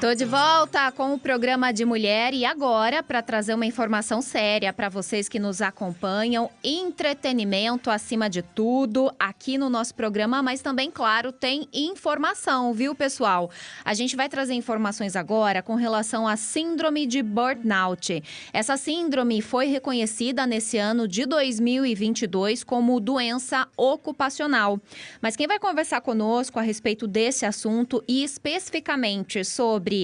Tô de volta com o programa de mulher e agora para trazer uma informação séria para vocês que nos acompanham, entretenimento acima de tudo aqui no nosso programa, mas também, claro, tem informação, viu, pessoal? A gente vai trazer informações agora com relação à síndrome de burnout. Essa síndrome foi reconhecida nesse ano de 2022 como doença ocupacional. Mas quem vai conversar conosco a respeito desse assunto e especificamente sobre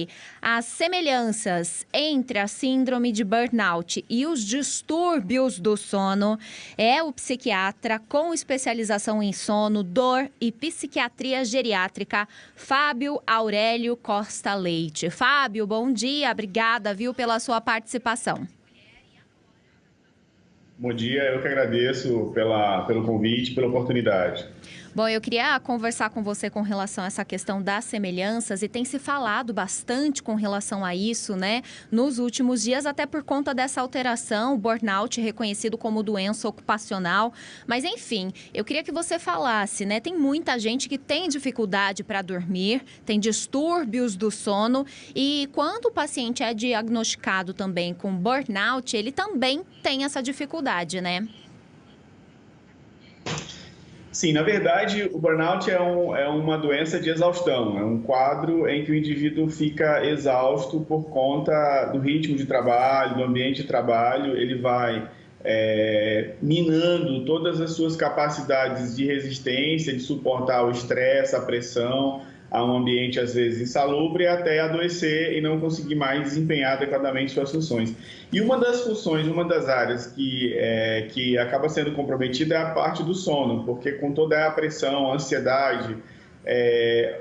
as semelhanças entre a síndrome de burnout e os distúrbios do sono é o psiquiatra com especialização em sono, dor e psiquiatria geriátrica, Fábio Aurélio Costa Leite. Fábio, bom dia, obrigada, viu, pela sua participação. Bom dia, eu que agradeço pelo convite, pela oportunidade. Bom, eu queria conversar com você com relação a essa questão das semelhanças e tem se falado bastante com relação a isso, né, nos últimos dias, até por conta dessa alteração, o burnout reconhecido como doença ocupacional. Mas, enfim, eu queria que você falasse, né, tem muita gente que tem dificuldade para dormir, tem distúrbios do sono e quando o paciente é diagnosticado também com burnout, ele também tem essa dificuldade, né? Sim, na verdade, o burnout é uma doença de exaustão, é um quadro em que o indivíduo fica exausto por conta do ritmo de trabalho, do ambiente de trabalho, ele vai minando todas as suas capacidades de resistência, de suportar o estresse, a pressão, a um ambiente às vezes insalubre até adoecer e não conseguir mais desempenhar adequadamente suas funções. E uma das funções, uma das áreas que acaba sendo comprometida é a parte do sono, porque com toda a pressão, a ansiedade,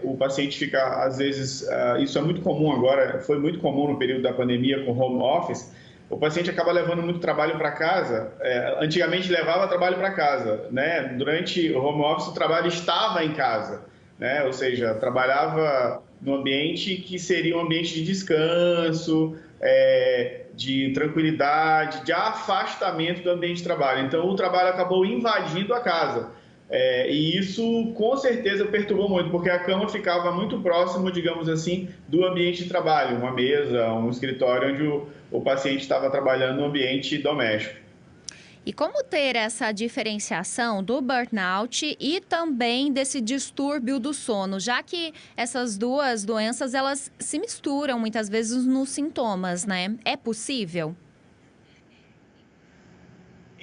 o paciente fica, às vezes, isso é muito comum agora, foi muito comum no período da pandemia com home office, o paciente acaba levando muito trabalho para casa, antigamente levava trabalho para casa, né? Durante o home office o trabalho estava em casa. Né? Ou seja, trabalhava no ambiente que seria um ambiente de descanso, de tranquilidade, de afastamento do ambiente de trabalho. Então, o trabalho acabou invadindo a casa. E isso, com certeza, perturbou muito, porque a cama ficava muito próximo, digamos assim, do ambiente de trabalho, uma mesa, um escritório onde o paciente estava trabalhando no ambiente doméstico. E como ter essa diferenciação do burnout e também desse distúrbio do sono, já que essas duas doenças, elas se misturam muitas vezes nos sintomas, né? É possível?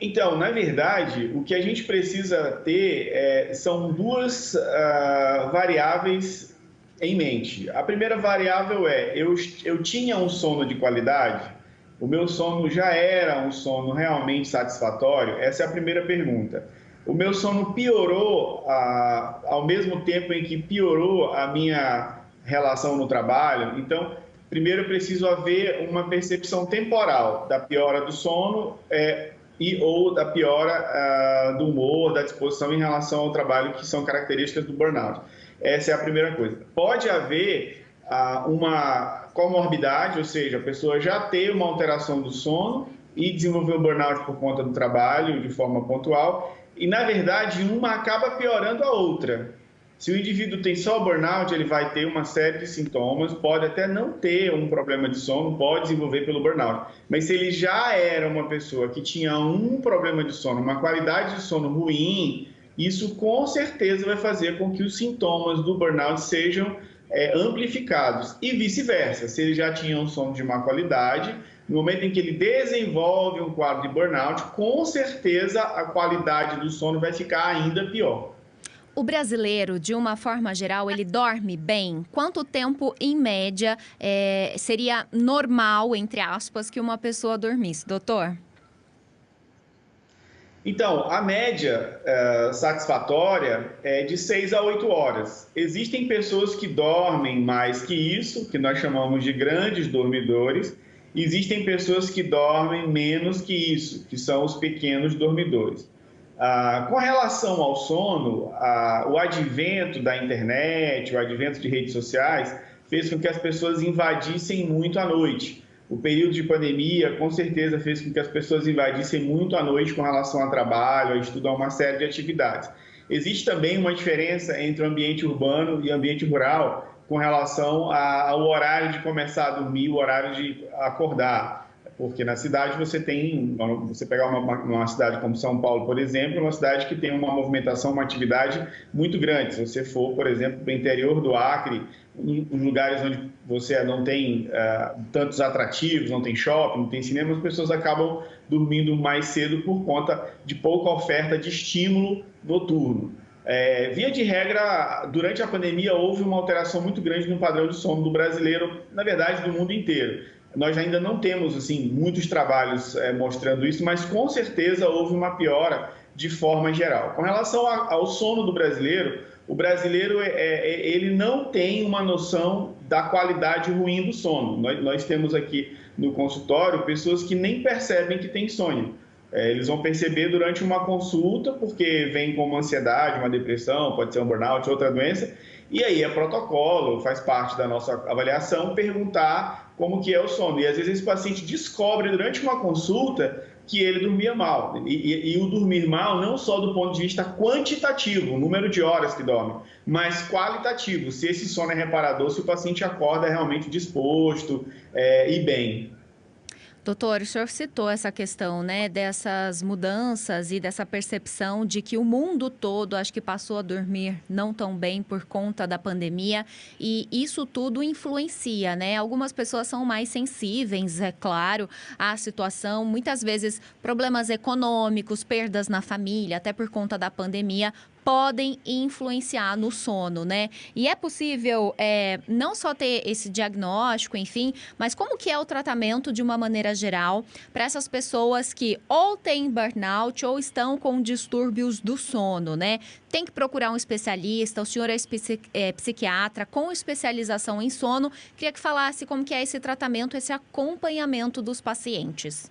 Então, na verdade, o que a gente precisa ter são duas variáveis em mente. A primeira variável eu tinha um sono de qualidade? O meu sono já era um sono realmente satisfatório? Essa é a primeira pergunta. O meu sono piorou ao mesmo tempo em que piorou a minha relação no trabalho? Então, primeiro eu preciso haver uma percepção temporal da piora do sono ou da piora do humor, da disposição em relação ao trabalho, que são características do burnout. Essa é a primeira coisa. Pode haver uma comorbidade, ou seja, a pessoa já ter uma alteração do sono e desenvolver um burnout por conta do trabalho de forma pontual e, na verdade, uma acaba piorando a outra. Se o indivíduo tem só burnout, ele vai ter uma série de sintomas, pode até não ter um problema de sono, pode desenvolver pelo burnout. Mas se ele já era uma pessoa que tinha um problema de sono, uma qualidade de sono ruim, isso com certeza vai fazer com que os sintomas do burnout sejam amplificados e vice-versa. Se ele já tinha um sono de má qualidade, no momento em que ele desenvolve um quadro de burnout, com certeza a qualidade do sono vai ficar ainda pior. O brasileiro, de uma forma geral, ele dorme bem? Quanto tempo, em média, seria normal, entre aspas, que uma pessoa dormisse, doutor? Então, a média satisfatória é de 6 a 8 horas. Existem pessoas que dormem mais que isso, que nós chamamos de grandes dormidores. Existem pessoas que dormem menos que isso, que são os pequenos dormidores. Com relação ao sono, o advento da internet, o advento de redes sociais, fez com que as pessoas invadissem muito a noite. O período de pandemia, com certeza, fez com que as pessoas invadissem muito a noite com relação ao trabalho, a estudo, a uma série de atividades. Existe também uma diferença entre o ambiente urbano e o ambiente rural com relação ao horário de começar a dormir, o horário de acordar. Porque na cidade você pegar uma cidade como São Paulo, por exemplo, é uma cidade que tem uma movimentação, uma atividade muito grande. Se você for, por exemplo, para o interior do Acre, em lugares onde você não tem tantos atrativos, não tem shopping, não tem cinema, as pessoas acabam dormindo mais cedo por conta de pouca oferta de estímulo noturno. Via de regra, durante a pandemia houve uma alteração muito grande no padrão de sono do brasileiro, na verdade do mundo inteiro. Nós ainda não temos assim, muitos trabalhos mostrando isso, mas com certeza houve uma piora de forma geral. Com relação ao sono do brasileiro, o brasileiro ele não tem uma noção da qualidade ruim do sono. Nós temos aqui no consultório pessoas que nem percebem que tem insônia. Eles vão perceber durante uma consulta, porque vem com uma ansiedade, uma depressão, pode ser um burnout, outra doença, e aí é protocolo, faz parte da nossa avaliação, perguntar como que é o sono. E às vezes esse paciente descobre durante uma consulta que ele dormia mal. E o dormir mal não só do ponto de vista quantitativo, o número de horas que dorme, mas qualitativo, se esse sono é reparador, se o paciente acorda realmente disposto e bem. Doutor, o senhor citou essa questão, né, dessas mudanças e dessa percepção de que o mundo todo, acho que passou a dormir não tão bem por conta da pandemia, e isso tudo influencia, né? Algumas pessoas são mais sensíveis, é claro, à situação, muitas vezes problemas econômicos, perdas na família, até por conta da pandemia, podem influenciar no sono, né? E é possível não só ter esse diagnóstico, enfim, mas como que é o tratamento de uma maneira geral para essas pessoas que ou têm burnout ou estão com distúrbios do sono, né? Tem que procurar um especialista, o senhor é psiquiatra com especialização em sono. Queria que falasse como que é esse tratamento, esse acompanhamento dos pacientes.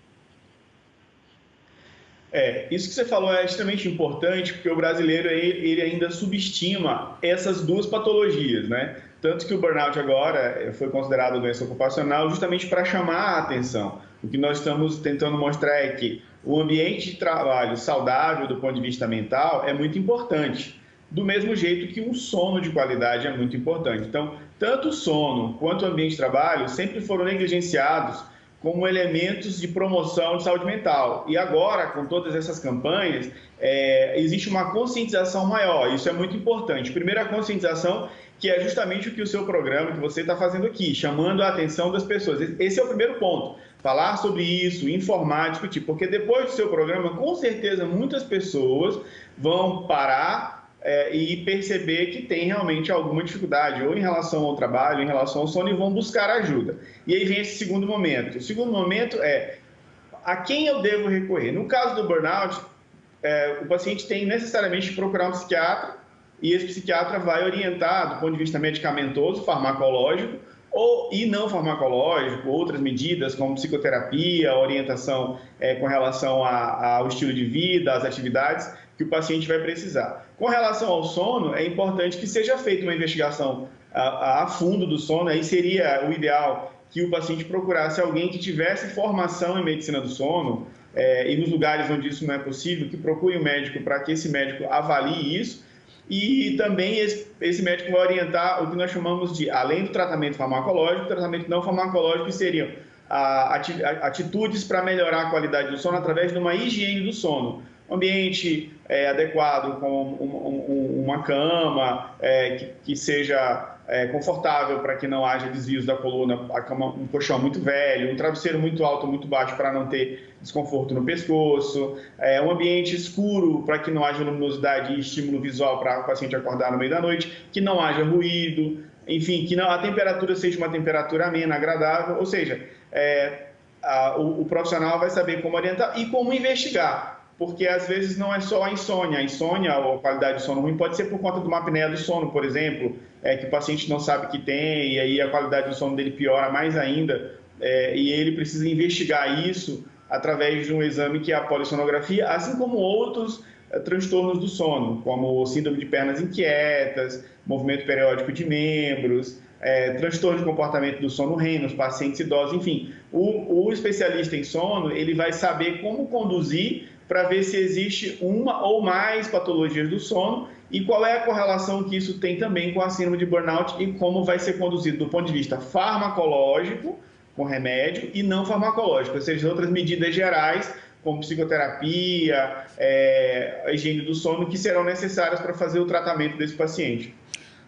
Isso que você falou é extremamente importante, porque o brasileiro ele ainda subestima essas duas patologias, né? Tanto que o burnout agora foi considerado doença ocupacional justamente para chamar a atenção. O que nós estamos tentando mostrar é que o ambiente de trabalho saudável do ponto de vista mental é muito importante, do mesmo jeito que um sono de qualidade é muito importante. Então, tanto o sono quanto o ambiente de trabalho sempre foram negligenciados como elementos de promoção de saúde mental. E agora, com todas essas campanhas, existe uma conscientização maior. Isso é muito importante. Primeiro, a conscientização, que é justamente o que o seu programa, que você está fazendo aqui, chamando a atenção das pessoas. Esse é o primeiro ponto. Falar sobre isso, informar, discutir. Porque depois do seu programa, com certeza, muitas pessoas vão parar e perceber que tem realmente alguma dificuldade, ou em relação ao trabalho, em relação ao sono, e vão buscar ajuda. E aí vem esse segundo momento. O segundo momento é a quem eu devo recorrer. No caso do burnout, o paciente tem necessariamente que procurar um psiquiatra, e esse psiquiatra vai orientar, do ponto de vista medicamentoso, farmacológico, e não farmacológico, outras medidas como psicoterapia, orientação com relação ao estilo de vida, às atividades que o paciente vai precisar. Com relação ao sono, é importante que seja feita uma investigação a fundo do sono. Aí seria o ideal que o paciente procurasse alguém que tivesse formação em medicina do sono, e nos lugares onde isso não é possível, que procure um médico para que esse médico avalie isso. E também esse médico vai orientar o que nós chamamos de, além do tratamento farmacológico, tratamento não farmacológico, que seriam atitudes para melhorar a qualidade do sono através de uma higiene do sono. Ambiente adequado, com uma cama que seja confortável para que não haja desvios da coluna, um colchão muito velho, um travesseiro muito alto ou muito baixo para não ter desconforto no pescoço, um ambiente escuro para que não haja luminosidade e estímulo visual para o paciente acordar no meio da noite, que não haja ruído, enfim, que a temperatura seja uma temperatura amena, agradável, ou seja, o profissional vai saber como orientar e como investigar. Porque às vezes não é só a insônia ou a qualidade de sono ruim pode ser por conta de uma apneia do sono, por exemplo, que o paciente não sabe que tem, e aí a qualidade do sono dele piora mais ainda, e ele precisa investigar isso através de um exame que é a polissonografia, assim como outros transtornos do sono, como síndrome de pernas inquietas, movimento periódico de membros, transtorno de comportamento do sono REM nos pacientes idosos, enfim. O especialista em sono, ele vai saber como conduzir para ver se existe uma ou mais patologias do sono e qual é a correlação que isso tem também com a síndrome de burnout e como vai ser conduzido do ponto de vista farmacológico, com remédio, e não farmacológico, ou seja, outras medidas gerais, como psicoterapia, a higiene do sono, que serão necessárias para fazer o tratamento desse paciente.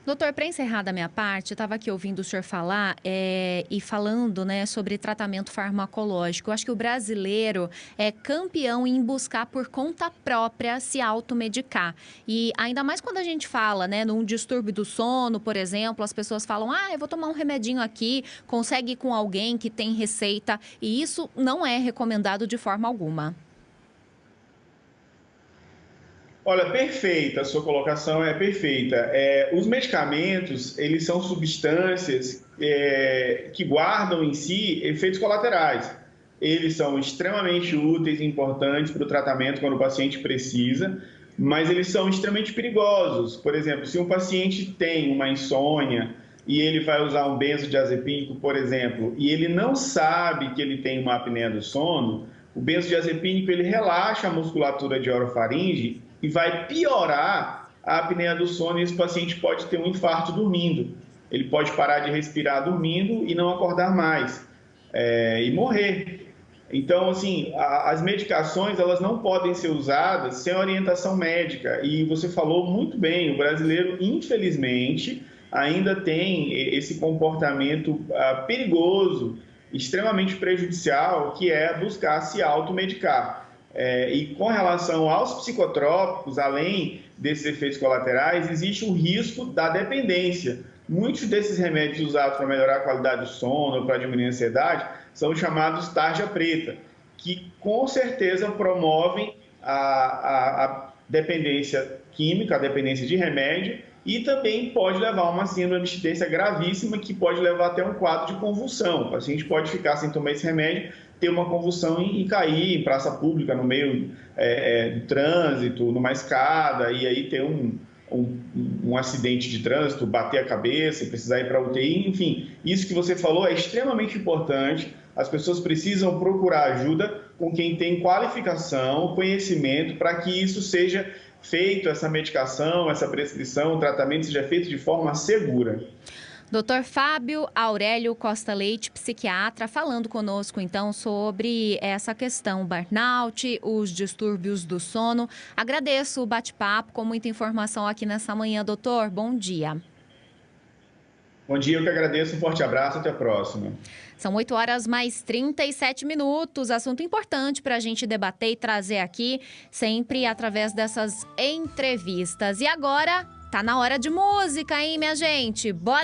Doutor, para encerrar da minha parte, eu estava aqui ouvindo o senhor falar e falando, né, sobre tratamento farmacológico. Eu acho que o brasileiro é campeão em buscar por conta própria se automedicar. E ainda mais quando a gente fala, né, num distúrbio do sono, por exemplo, as pessoas falam, eu vou tomar um remedinho aqui, consegue ir com alguém que tem receita. E isso não é recomendado de forma alguma. Olha, perfeita, a sua colocação é perfeita. Os medicamentos, eles são substâncias que guardam em si efeitos colaterais. Eles são extremamente úteis e importantes para o tratamento quando o paciente precisa, mas eles são extremamente perigosos. Por exemplo, se um paciente tem uma insônia e ele vai usar um benzodiazepínico, por exemplo, e ele não sabe que ele tem uma apneia do sono, o benzodiazepínico ele relaxa a musculatura de orofaringe e vai piorar a apneia do sono e esse paciente pode ter um infarto dormindo. Ele pode parar de respirar dormindo e não acordar mais e morrer. Então, assim, as medicações elas não podem ser usadas sem orientação médica. E você falou muito bem, o brasileiro, infelizmente, ainda tem esse comportamento perigoso, extremamente prejudicial, que é buscar se automedicar. E com relação aos psicotrópicos, além desses efeitos colaterais, existe o risco da dependência. Muitos desses remédios usados para melhorar a qualidade do sono, para diminuir a ansiedade, são chamados tarja preta, que com certeza promovem a dependência química, a dependência de remédio, e também pode levar a uma síndrome de abstinência gravíssima, que pode levar até um quadro de convulsão. O paciente pode ficar sem tomar esse remédio, ter uma convulsão e cair em praça pública, no meio do trânsito, numa escada, e aí ter um acidente de trânsito, bater a cabeça e precisar ir para a UTI. Enfim, isso que você falou é extremamente importante. As pessoas precisam procurar ajuda com quem tem qualificação, conhecimento, para que isso seja feito, essa medicação, essa prescrição, o tratamento seja feito de forma segura. Dr. Fábio Aurélio Costa Leite, psiquiatra, falando conosco então sobre essa questão, burnout, os distúrbios do sono. Agradeço o bate-papo com muita informação aqui nessa manhã, doutor. Bom dia. Bom dia, eu que agradeço. Um forte abraço, até a próxima. São 8h mais 37. Assunto importante para a gente debater e trazer aqui, sempre através dessas entrevistas. E agora, tá na hora de música, hein, minha gente? Bora!